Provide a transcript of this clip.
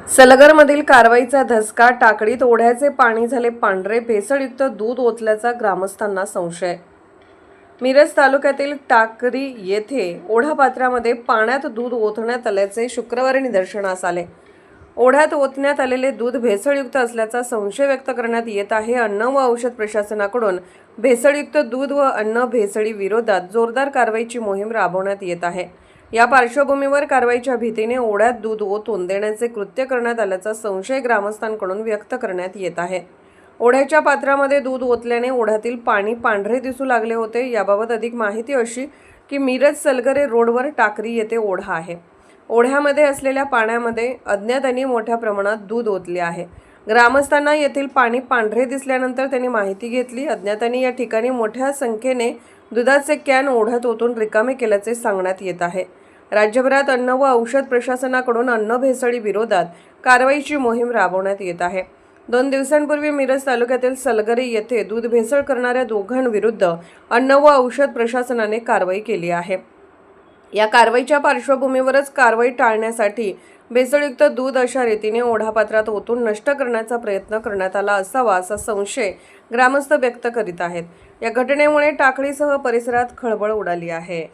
सलगरमधील कारवाईचा धसका, टाकडीत ओढ्याचे पाणी झाले पांढरे, भेसळयुक्त दूध ओतल्याचा ग्रामस्थांना संशय। मिरज तालुक्यातील टाकरी येथे ओढापात्रामध्ये पाण्यात दूध ओतण्यात आल्याचे शुक्रवारी निदर्शनास आले। ओढ्यात ओतण्यात आलेले दूध भेसळयुक्त असल्याचा संशय व्यक्त करण्यात येत आहे। अन्न व औषध प्रशासनाकडून भेसळयुक्त दूध व अन्न भेसळी विरोधात जोरदार कारवाईची मोहीम राबवण्यात येत आहे। या पार्श्वभूमीवर कारवाईच्या भीतीने ओढ्यात दूध ओतून देण्याचे कृत्य करण्यात आल्याचा संशय ग्रामस्थांकडून व्यक्त करण्यात येत आहे। ओढ्याच्या पात्रामध्ये दूध ओतल्याने ओढ्यातील पाणी पांढरे दिसू लागले होते। याबाबत अधिक माहिती अशी की मिरज सलगरे रोडवर टाकरी येथे ओढा आहे। ओढ्यामध्ये असलेल्या पाण्यामध्ये अज्ञातांनी मोठ्या प्रमाणात दूध ओतले आहे। ग्रामस्थांना येथील पाणी पांढरे दिसल्यानंतर त्यांनी माहिती घेतली। अज्ञातांनी या ठिकाणी मोठ्या संख्येने दुधाचे कॅन ओढ्यात ओतून रिकामे केल्याचे सांगण्यात येत आहे। राज्यभरात अन्न व औषध प्रशासनाकडून अन्न भेसळी विरोधात कारवाईची मोहीम राबवण्यात येत आहे। 2 दिवसांपूर्वी मिरज तालुक्यातील सलगरे येथे दूध भेसळ करणाऱ्या दोघांविरुद्ध अन्न व औषध प्रशासनाने कारवाई केली आहे। या कारवाईच्या पार्श्वभूमीवरच कारवाई टाळण्यासाठी भेसळयुक्त दूध अशा रीतीने ओढापात्रात ओतून नष्ट करण्याचा प्रयत्न करण्यात आला असावा असा संशय ग्रामस्थ व्यक्त करीत आहेत। या घटनेमुळे टाकळीसह परिसरात खळबळ उडाली आहे।